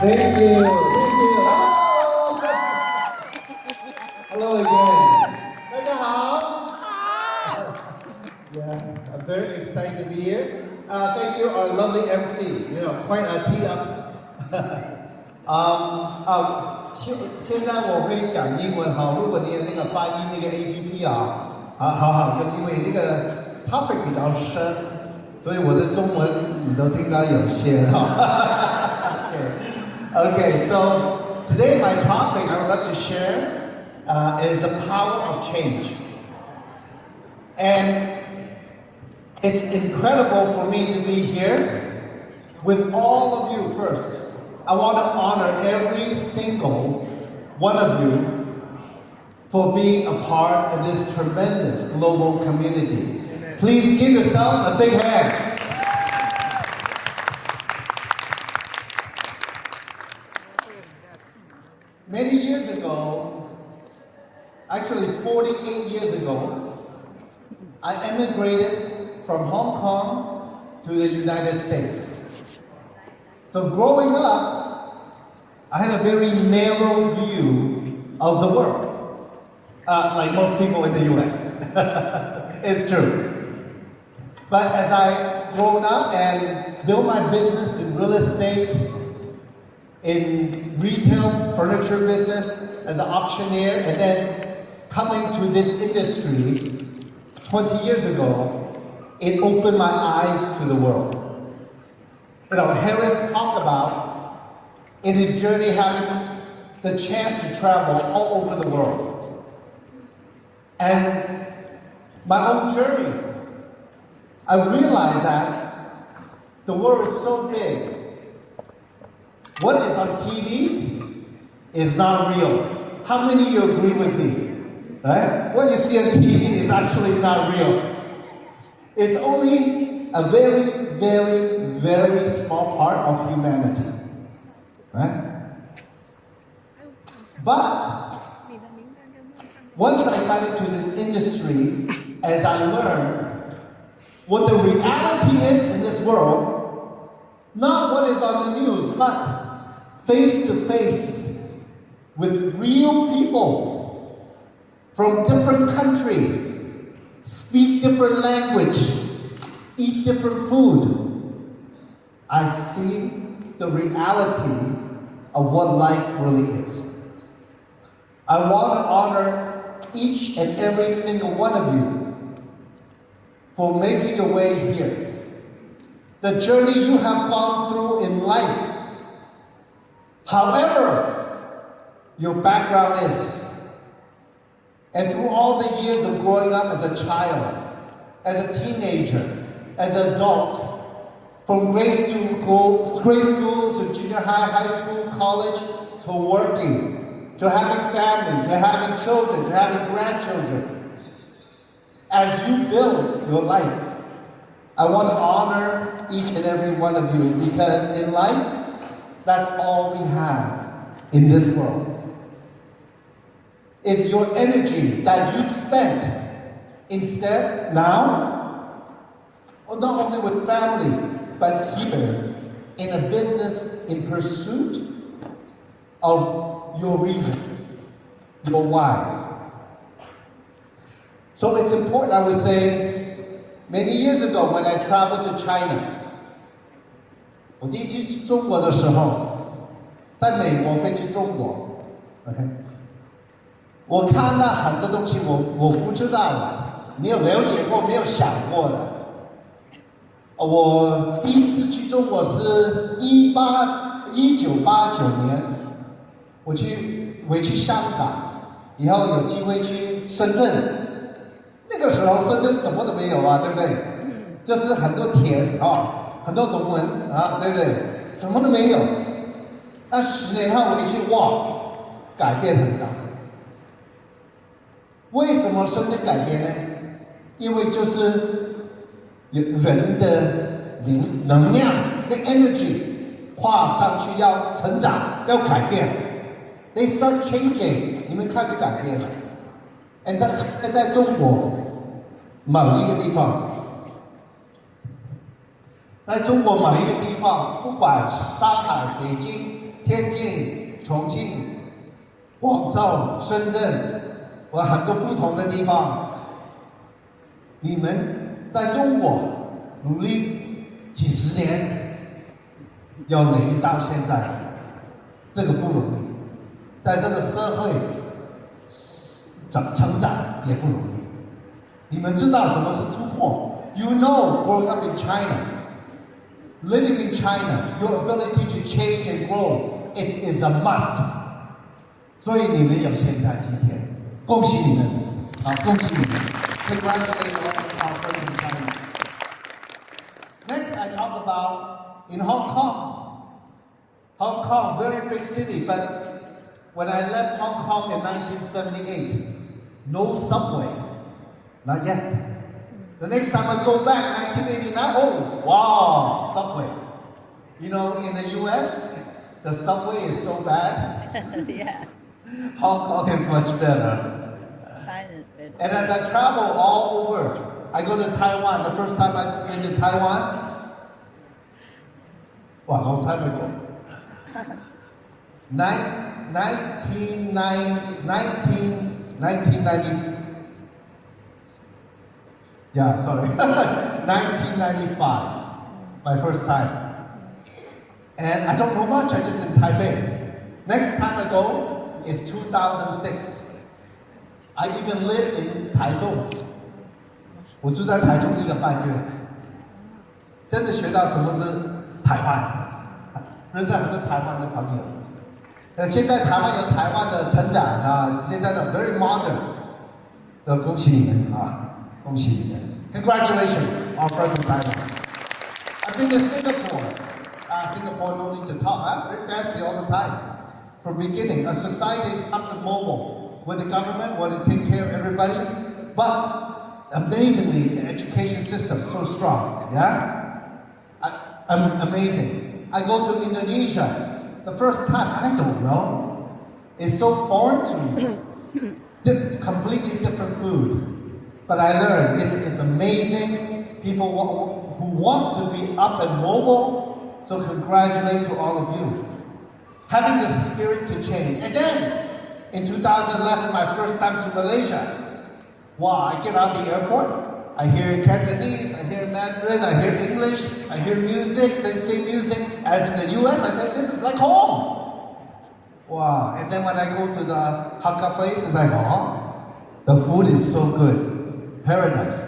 Thank you. Thank you. Hello. Hello again. 大家好. Yeah, I'm very excited to be here. Thank you, our lovely MC. You know, quite a tee up. 现在我会讲英文哈，如果你有那个翻译那个 APP 好，就因为那个 topic 比较深，所以我的中文你都听到有些哈。Okay, so today my topic I would like to share is the power of change. And it's incredible for me to be here with all of you first. I want to honor every single one of you for being a part of this tremendous global community. Please give yourselves a big hand. Many years ago, actually 48 years ago, I emigrated from Hong Kong to the United States. So growing up, I had a very narrow view of the world, like most people in the US. It's true. But as I grown up and built my business in real estate, in retail furniture business, as an auctioneer, and then coming to this industry 20 years ago, it opened my eyes to the world. You know, Harris talked about in his journey having the chance to travel all over the world. And my own journey, I realized that the world is so big. What is on TV is not real. How many of you agree with me? Right? What you see on TV is actually not real. It's only a very, very, very small part of humanity. Right? But once I got into this industry, as I learned what the reality is in this world, not what is on the news, but face to face with real people from different countries, speak different language, eat different food. I see the reality of what life really is. I want to honor each and every single one of you for making your way here. The journey you have gone through in life, however your background is, and through all the years of growing up as a child, as a teenager, as an adult, from grade school to junior high, high school, college, to working, to having family, to having children, to having grandchildren. As you build your life, I want to honor each and every one of you because in life, that's all we have in this world. It's your energy that you've spent instead now, not only with family, but here in a business in pursuit of your reasons, your whys. So it's important, I would say, many years ago when I traveled to China, 我第一次去中国的时候，在美国飞去中国 ，OK， 我看到很多东西我不知道的，没有了解过，没有想过的。我第一次去中国是1989年，我回去香港，以后有机会去深圳。那个时候深圳什么都没有啊，对不对？就是很多田很多农文对不对？什么都没有。但10年后回去，哇，改变很大。为什么深圳改变呢？因为就是人的能量，那 energy 跨上去要成长，要改变。They start changing， 你们开始改变了。在中国某一个地方，在中国某一个地方，不管上海、北京、天津、重庆、广州、深圳，我很多不同的地方，你们在中国努力几十年，要能到现在，这个不容易，在这个社会成长也不容易。你们知道怎么是突破 ？You know, growing up in China, living in China, your ability to change and grow, it is a must. 所以你们有现在今天，恭喜你们，恭喜你们 ！Congratulations on our friends in China. Next, I talk about in Hong Kong. Hong Kong, very big city, but when I left Hong Kong in 1978, no subway, not yet. The next time I go back, 1989, oh, wow, subway. You know, in the US, the subway is so bad. Yeah. Hong Kong is much better. China is better. And as I travel all over, I go to Taiwan. The first time I went to Taiwan, wow, long time ago. 1990, yeah, sorry, 1995, my first time. And I don't know much, I just in Taipei. Next time I go is 2006. I even live in Taichung. 我住在台中1个半月，真的学到什么是台湾，认识很多台湾的朋友。现在台湾有台湾的成长啊，现在的 very modern， 恭喜你们啊，恭喜你们 ！Congratulations, our friend from Taiwan. I've been to Singapore. Singapore no need to talk, very fancy all the time. From beginning, a society is up and mobile, where the government want to take care of everybody, but amazingly, the education system is so strong. Yeah, amazing. I go to Indonesia. The first time, I don't know. It's so foreign to me. Completely different food. But I learned it's amazing. People who want to be up and mobile. So congratulate to all of you. Having the spirit to change. And then, in 2011, my first time to Malaysia. Wow, I get out the airport. I hear Cantonese, I hear Mandarin, I hear English, I hear music, same music. As in the US, I said, this is like home. Wow, and then when I go to the Hakka place, it's like, oh, the food is so good. Paradise.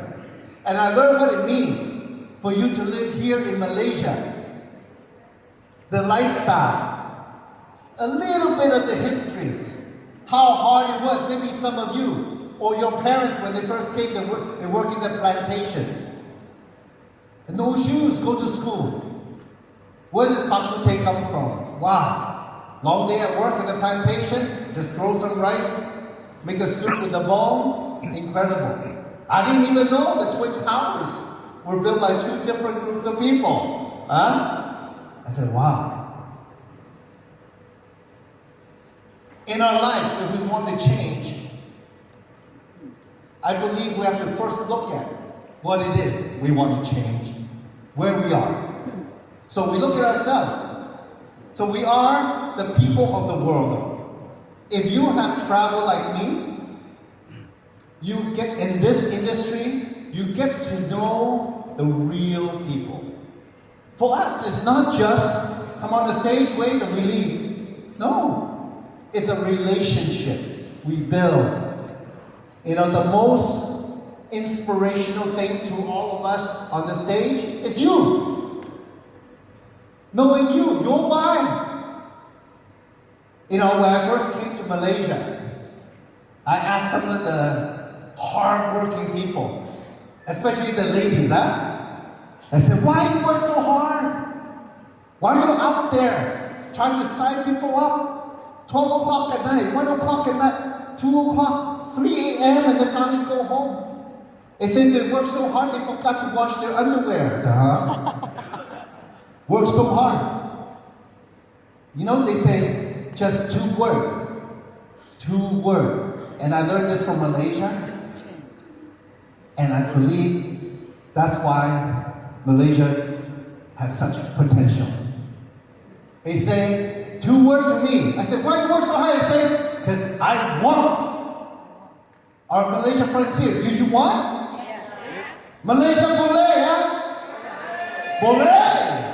And I learned what it means for you to live here in Malaysia. The lifestyle, a little bit of the history, how hard it was, maybe some of you, or your parents when they first came, they work in the plantation. And no shoes, go to school. Where does bak kut teh come from? Wow. Long day at work in the plantation, just throw some rice, make a soup with the bone. Incredible. I didn't even know the Twin Towers were built by 2 different groups of people. I said, wow. In our life, if we want to change, I believe we have to first look at what it is we want to change, where we are. So we look at ourselves. So we are the people of the world. If you have traveled like me, you get in this industry, you get to know the real people. For us, it's not just come on the stage, wave, and we leave. No. It's a relationship we build. You know, the most inspirational thing to all of us on the stage is you. Knowing you, your why. You know, when I first came to Malaysia, I asked some of the hard-working people, especially the ladies, I said, why you work so hard? Why are you out there trying to sign people up? 12 o'clock at night, 1 o'clock at night, 2 o'clock, 3 a.m. and they finally go home. They said they worked so hard they forgot to wash their underwear. I said, Work so hard. You know, they say just 2 words. 2 words. And I learned this from Malaysia. And I believe that's why Malaysia has such potential. They say, to work to me. I said, why do you work so hard? I say, because I want. Our Malaysian friends here, do you want? Yeah. Malaysia boleh, ya? Boleh.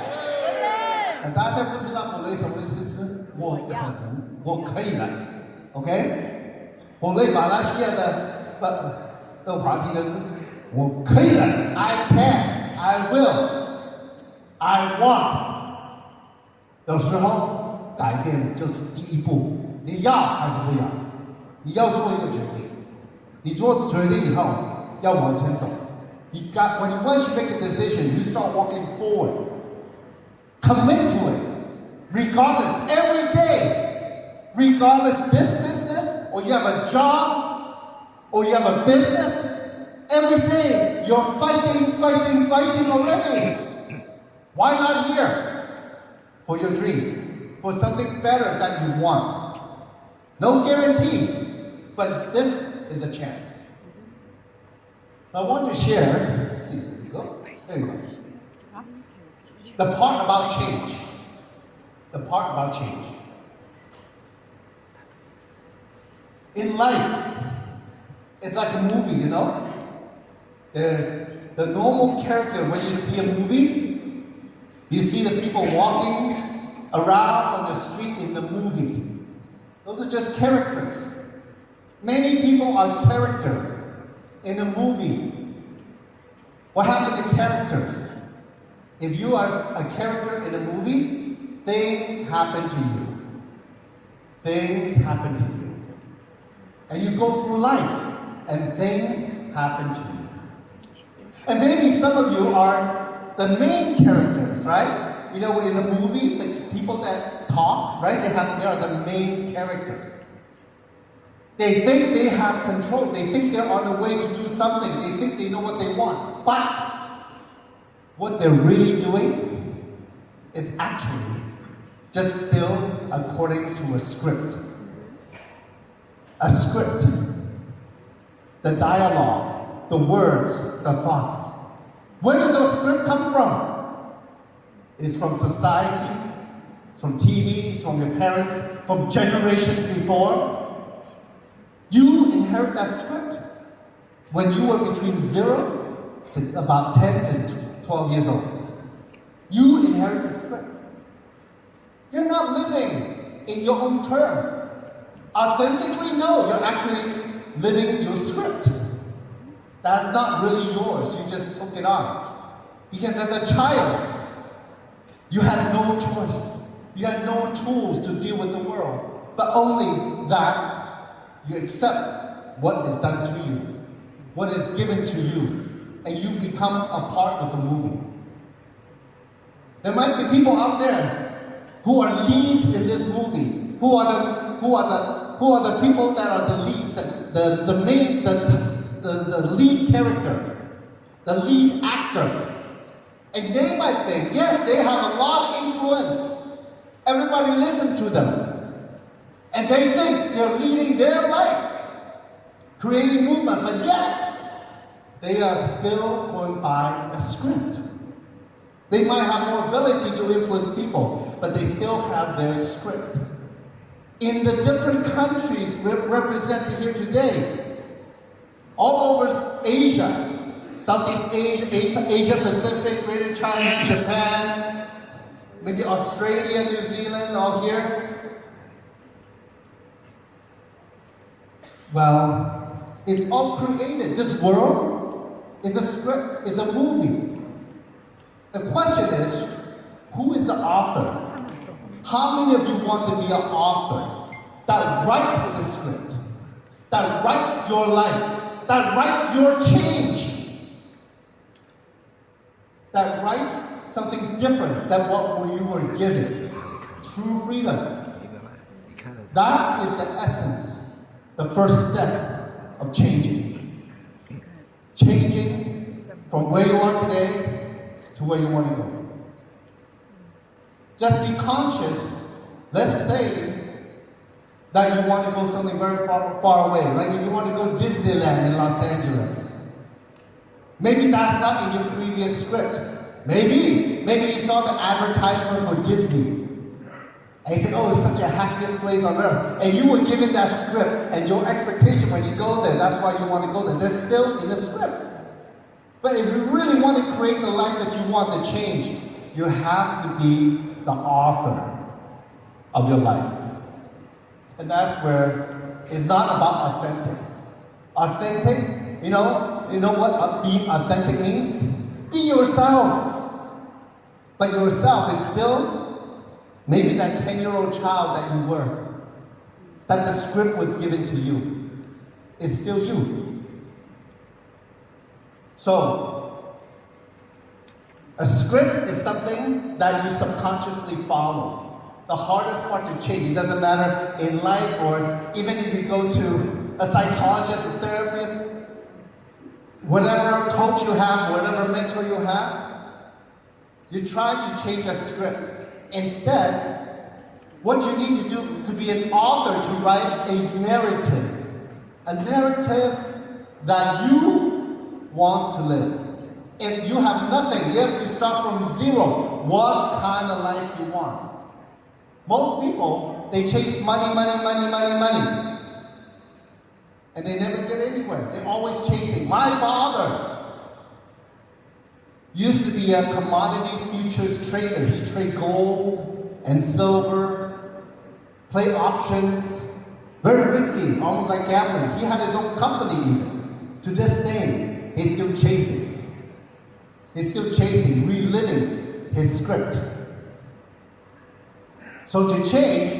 大家不知道 boleh 什么意思是我可能，我可以的 ，OK？ boleh 马来西亚的话题就是我可以的 ，I can, I will, I want。有时候改变就是第一步，你要还是不要？你要做一个决定，你做决定以后要往前走。Once you make a decision, you start walking forward. Commit to it, regardless, every day. Regardless this business, or you have a job, or you have a business, every day you're fighting already. Why not here? For your dream, for something better that you want. No guarantee, but this is a chance. I want to share, let's see, where does it go? There you go. The part about change. The part about change. In life, it's like a movie, you know? There's the normal character when you see a movie. You see the people walking around on the street in the movie. Those are just characters. Many people are characters in a movie. What happened to characters? If you are a character in a movie, things happen to you. Things happen to you. And you go through life, and things happen to you. And maybe some of you are the main characters, right? You know, in a movie, the people that talk, right? They are the main characters. They think they have control. They think they're on the way to do something. They think they know what they want. But what they're really doing is actually just still according to a script. A script. The dialogue, the words, the thoughts. Where did those scripts come from? It's from society, from TVs, from your parents, from generations before. You inherit that script when you were between 0 to about 10 to 12 years old. You inherit the script. You're not living in your own term. Authentically, no, you're actually living your script. That's not really yours. You just took it on. Because as a child, you had no choice. You had no tools to deal with the world. But only that you accept what is done to you, what is given to you, and you become a part of the movie. There might be people out there who are leads in this movie, who are the people that are the leads, the lead character, the lead actor. And they might think, yes, they have a lot of influence. Everybody listen to them. And they think they're leading their life, creating movement, but yet they are still going by a script. They might have more ability to influence people, but they still have their script. In the different countries represented here today, all over Asia, Southeast Asia, Asia Pacific, Greater China, Japan, maybe Australia, New Zealand, all here. Well, it's all created. This world is a script, it's a movie. The question is, who is the author? How many of you want to be an author that writes the script, that writes your life, that writes your change, that writes something different than what you were given? True freedom. That is the essence. The first step of changing. Changing from where you are today to where you want to go. Just be conscious. Let's say that you want to go something very far away. Like if you want to go to Disneyland in Los Angeles. Maybe that's not in your previous script. Maybe you saw the advertisement for Disney. And you say, oh, it's such a happiest place on earth. And you were given that script, and your expectation when you go there, that's why you want to go there. They're still in the script. But if you really want to create the life that you want to change, you have to be the author of your life. And that's where it's not about authentic. Authentic, you know what being authentic means? Be yourself. But yourself is still maybe that 10-year-old child that you were, that the script was given to you, is still you. So, a script is something that you subconsciously follow. The hardest part to change, it doesn't matter in life or even if you go to a psychologist, a therapist, whatever coach you have, whatever mentor you have, you try to change a script. Instead, what you need to do to be an author, to write a narrative that you want to live. If you have nothing, you have to start from zero. What kind of life you want? Most people, they chase money. And they never get anywhere. They're always chasing. My father used to be a commodity futures trader. He traded gold and silver, play options. Very risky, almost like gambling. He had his own company even. To this day, he's still chasing. He's still chasing, reliving his script. So to change,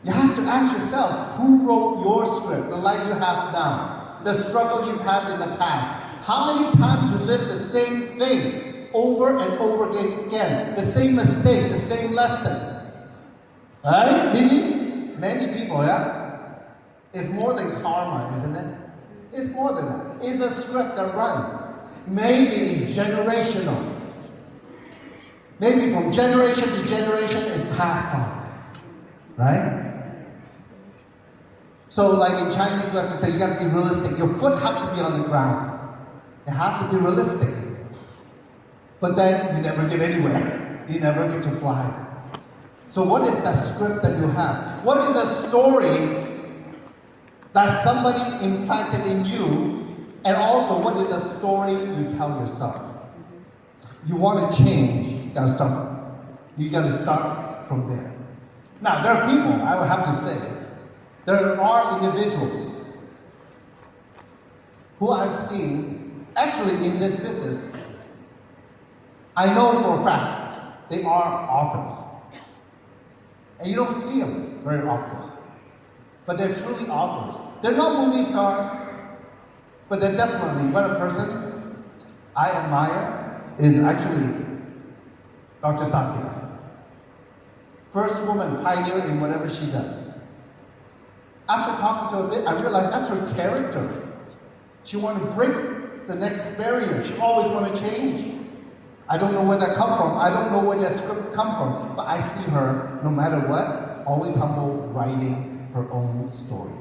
you have to ask yourself, who wrote your script, the life you have now, the struggles you've had in the past? How many times you lived the same thing over and over again, the same mistake, the same lesson? Right, Dini? Many people, yeah? It's more than karma, isn't it? It's more than that. It's a script that runs. Maybe it's generational. Maybe from generation to generation is passed on. Right? So like in Chinese, we have to say, you got to be realistic. Your foot has to be on the ground. You have to be realistic. But then you never get anywhere. You never get to fly. So what is the script that you have? What is a story that somebody implanted in you? And also, what is a story you tell yourself? You want to change, you got to start from there. Now, there are people, I would have to say, there are individuals who I've seen, actually in this business, I know for a fact they are authors. And you don't see them very often. But they're truly authors. They're not movie stars, but they're definitely, one person I admire is actually Dr. Saskia. First woman pioneer in whatever she does. After talking to her a bit, I realized that's her character. She wanted to break the next barrier. She always wanted to change. I don't know where that come from. I don't know where that script come from. But I see her, no matter what, always humble, writing her own story.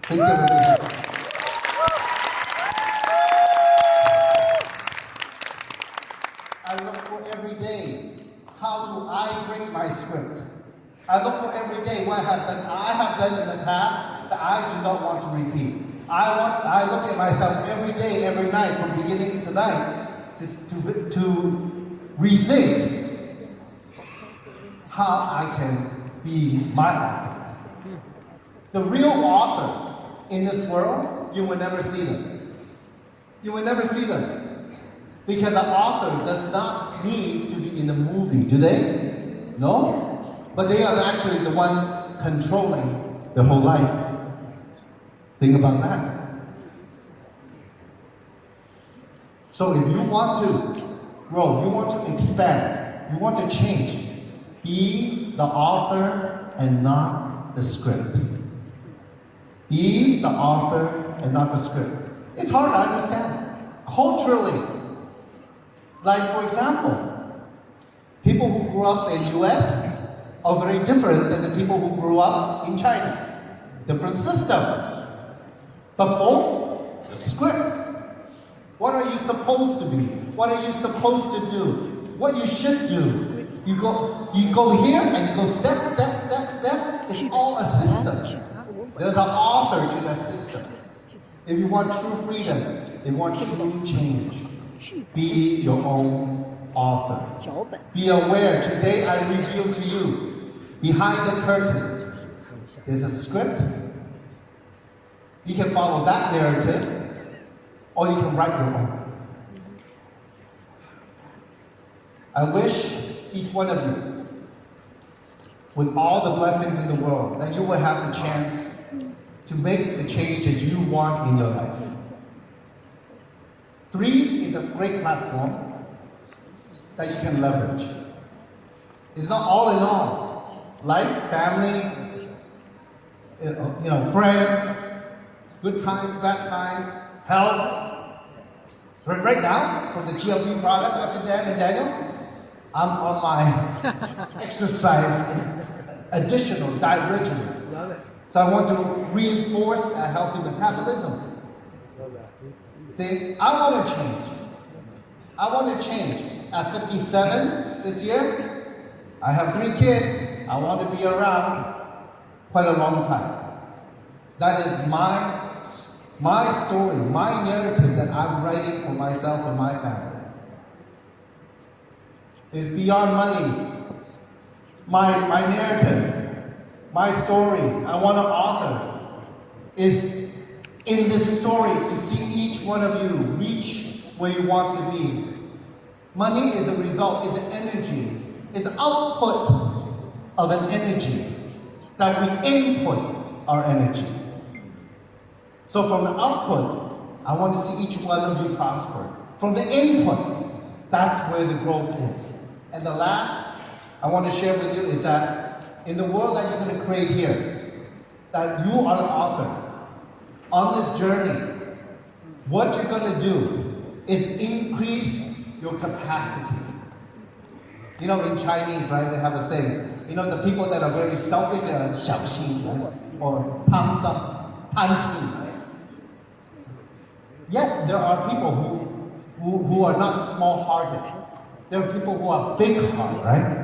Please give her a big hand. I look for every day, how do I break my script? I look for every day what I have done in the past that I do not want to repeat. I look at myself every day, every night, from beginning to night, to rethink how I can be my author. The real author in this world, you will never see them. You will never see them. Because an author does not need to be in a movie, do they? No? But they are actually the one controlling their whole life. Think about that. So if you want to grow, you want to expand, you want to change, be the author and not the script. Be the author and not the script. It's hard to understand. Culturally, like for example, people who grew up in US are very different than the people who grew up in China. Different system. But both the scripts What are you supposed to be? What are you supposed to do? What you should do? You go here and you go step. It's all a system. There's an author to that system. If you want true freedom, if you want true change, be your own author. Be aware. Today I reveal to you, behind the curtain, there's a script. You can follow that narrative, or you can write your own. I wish each one of you, with all the blessings in the world, that you will have the chance to make the change that you want in your life. 3 is a great platform that you can leverage. It's not all in all. Life, family, friends, good times, bad times, health. Right now, from the GLP product, Dr. Dan and Daniel, I'm on my exercise additional diet regimen. Love it. So I want to reinforce a healthy metabolism. See, I want to change. I want to change. At 57 this year, I have 3 kids. I want to be around quite a long time. That is my story, my narrative that I'm writing for myself and my family. It's beyond money. My narrative, my story, I want to author, is in this story to see each one of you reach where you want to be. Money is a result, it's an energy, it's an output of an energy that we input our energy. So from the output, I want to see each one of you prosper. From the input, that's where the growth is. And the last I want to share with you is that in the world that you're going to create here, that you are the author. On this journey, what you're going to do is increase your capacity. You know, in Chinese, right, they have a saying, you know, the people that are very selfish, they are 小心, right? Or 贪心, right? Yet there are people who are not small-hearted. There are people who are big-hearted, right?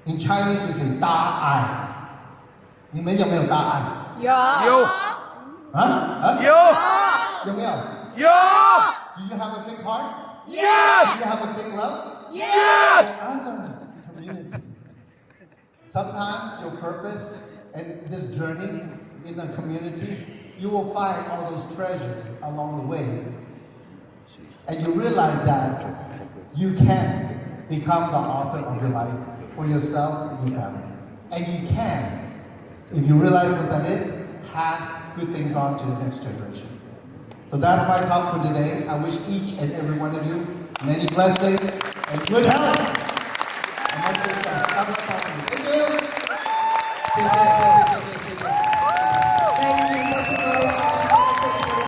In Chinese, we say 大爱. 你们有没有大爱？有。啊？有。有没有？有。Do you have a big heart? Yes. Do you have a big love? Yes. For others, community. Sometimes your purpose and this journey in the community, you will find all those treasures along the way. And you realize that you can become the author of your life for yourself and your family. And you can, if you realize what that is, pass good things on to the next generation. So that's my talk for today. I wish each and every one of you many blessings and good health. And much success. God bless all of you. Thank you.